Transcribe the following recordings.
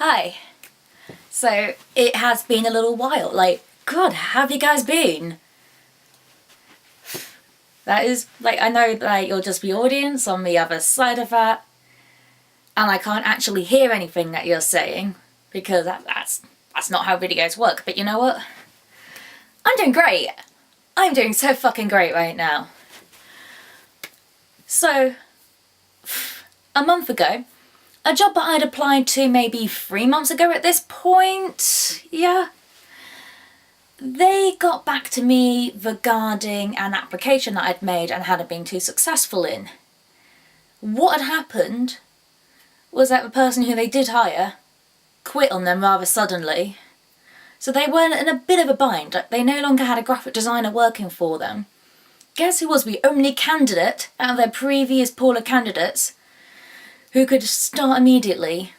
Hi. So, it has been a little while. God, how have you guys been? That is, I know that you're just the audience on the other side of that, and I can't actually hear anything that you're saying, because that's not how videos work, but you know what? I'm doing great. I'm doing so fucking great right now. So, a month ago, a job that I'd applied to maybe 3 months ago at this point, yeah, they got back to me regarding an application that I'd made and hadn't been too successful in. What had happened was that the person who they did hire quit on them rather suddenly. So they were in a bit of a bind. They no longer had a graphic designer working for them. Guess who was the only candidate out of their previous pool of candidates who could start immediately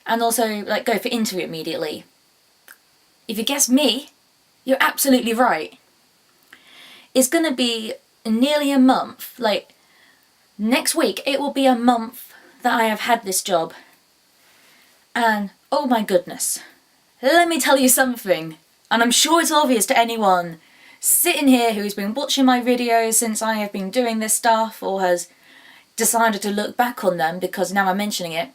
and also go for interview immediately? If you guess me, you're absolutely right. It's gonna be nearly a month. Next week it will be a month that I have had this job. And oh my goodness, let me tell you something, and I'm sure it's obvious to anyone sitting here who's been watching my videos since I have been doing this stuff or has decided to look back on them because now I'm mentioning it.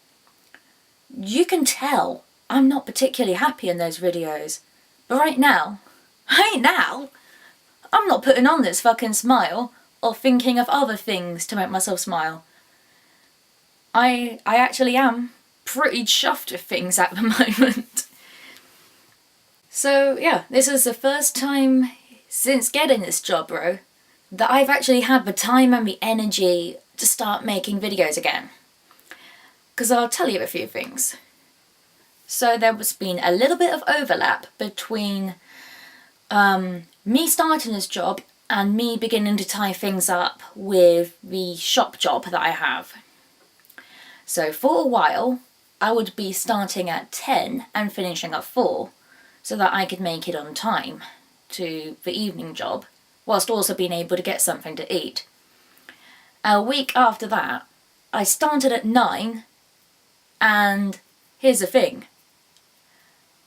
You can tell I'm not particularly happy in those videos. But right now, I'm not putting on this fucking smile or thinking of other things to make myself smile. I actually am pretty chuffed with things at the moment. So yeah, this is the first time since getting this job, bro, that I've actually had the time and the energy to start making videos again. Because I'll tell you a few things. So there has been a little bit of overlap between me starting this job and me beginning to tie things up with the shop job that I have. So for a while, I would be starting at 10 and finishing at 4 so that I could make it on time to the evening job, whilst also being able to get something to eat. A week after that, I started at 9, and here's the thing.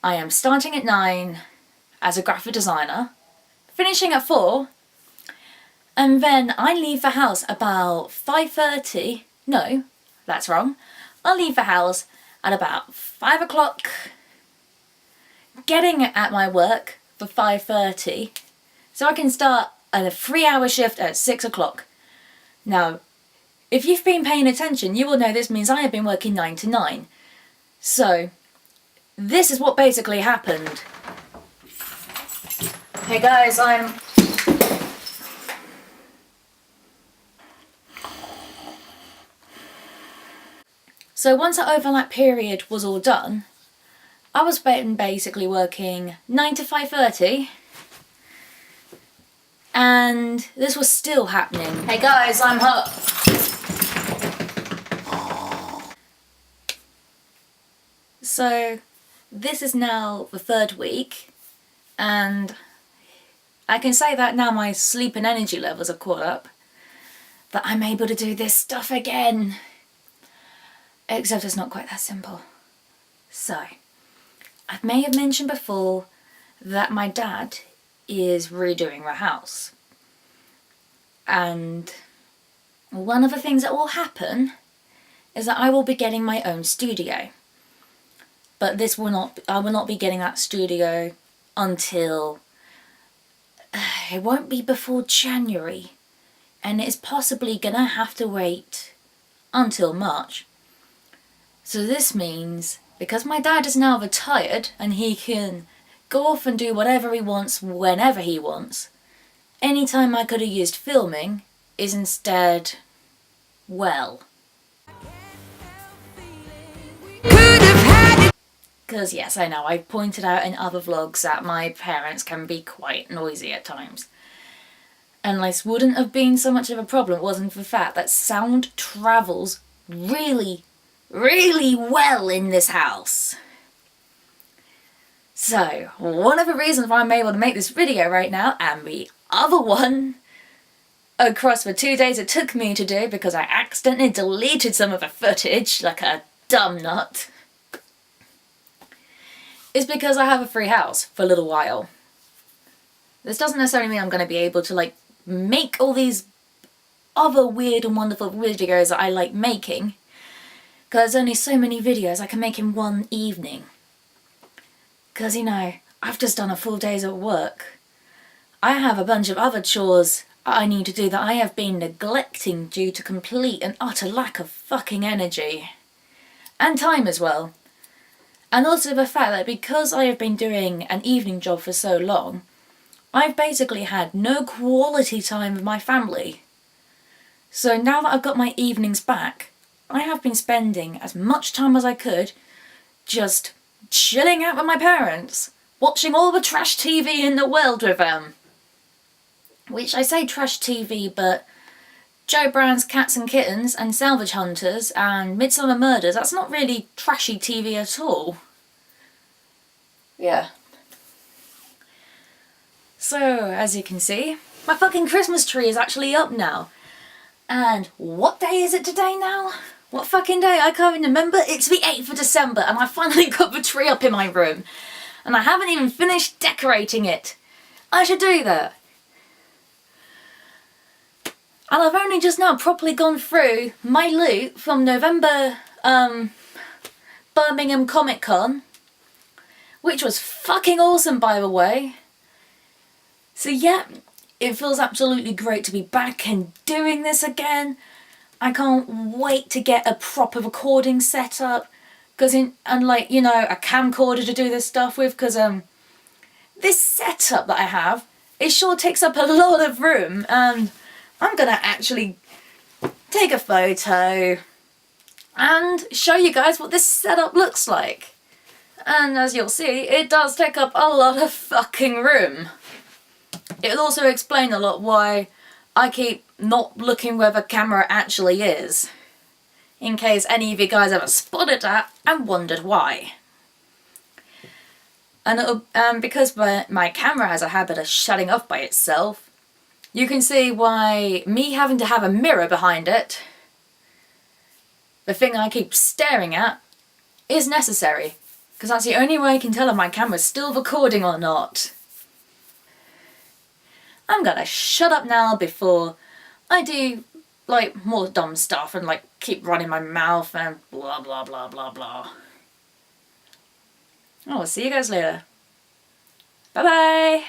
I am starting at 9 as a graphic designer, finishing at 4, and then I leave the house about 5:30. No, that's wrong. I'll leave the house at about 5 o'clock, getting at my work for 5:30, so I can start a 3-hour shift at 6 o'clock. Now, if you've been paying attention, you will know this means I have been working 9 to 9. So, this is what basically happened. Hey guys, So once the overlap period was all done, I was basically working 9 to 5:30, and this was still happening. Hey guys, I'm hot. So this is now the 3rd week, and I can say that now my sleep and energy levels have caught up, that I'm able to do this stuff again. Except it's not quite that simple. So, I may have mentioned before that my dad is redoing the house. And one of the things that will happen is that I will be getting my own studio. But I will not be getting that studio until, it won't be before January. And it's possibly gonna have to wait until March. So this means, because my dad is now retired and he can go off and do whatever he wants whenever he wants, any time I could have used filming is instead, well, because yes, I know, I've pointed out in other vlogs that my parents can be quite noisy at times. And this wouldn't have been so much of a problem wasn't for the fact that sound travels really well in this house. So, one of the reasons why I'm able to make this video right now, and the other one across the 2 days it took me to do because I accidentally deleted some of the footage like a dumb nut, is because I have a free house for a little while. This doesn't necessarily mean I'm going to be able to like make all these other weird and wonderful videos that I like making, because there's only so many videos I can make in one evening. Because, you know, I've just done a full day's at work. I have a bunch of other chores I need to do that I have been neglecting due to complete and utter lack of fucking energy. And time as well. And also the fact that because I have been doing an evening job for so long, I've basically had no quality time with my family. So now that I've got my evenings back, I have been spending as much time as I could just chilling out with my parents, watching all the trash TV in the world with them. Which I say trash TV, but Joe Brown's Cats and Kittens and Salvage Hunters and Midsummer Murders, that's not really trashy TV at all. Yeah. So, as you can see, my fucking Christmas tree is actually up now. And what day is it today now? What fucking day? I can't even remember. It's the 8th of December and I finally got the tree up in my room. And I haven't even finished decorating it. I should do that. And I've only just now properly gone through my loot from November Birmingham Comic Con, which was fucking awesome, by the way. So yeah, it feels absolutely great to be back and doing this again. I can't wait to get a proper recording set up, and like, you know, a camcorder to do this stuff with, because this setup that I have, it sure takes up a lot of room, and I'm gonna actually take a photo and show you guys what this setup looks like. And as you'll see, it does take up a lot of fucking room. It'll also explain a lot why I keep not looking where the camera actually is, in case any of you guys ever spotted that and wondered why. And because my camera has a habit of shutting off by itself, you can see why me having to have a mirror behind it, the thing I keep staring at, is necessary. Because that's the only way I can tell if my camera's still recording or not. I'm gonna shut up now before I do, like, more dumb stuff and, like, keep running my mouth and blah blah blah blah blah. Oh, I'll see you guys later. Bye bye!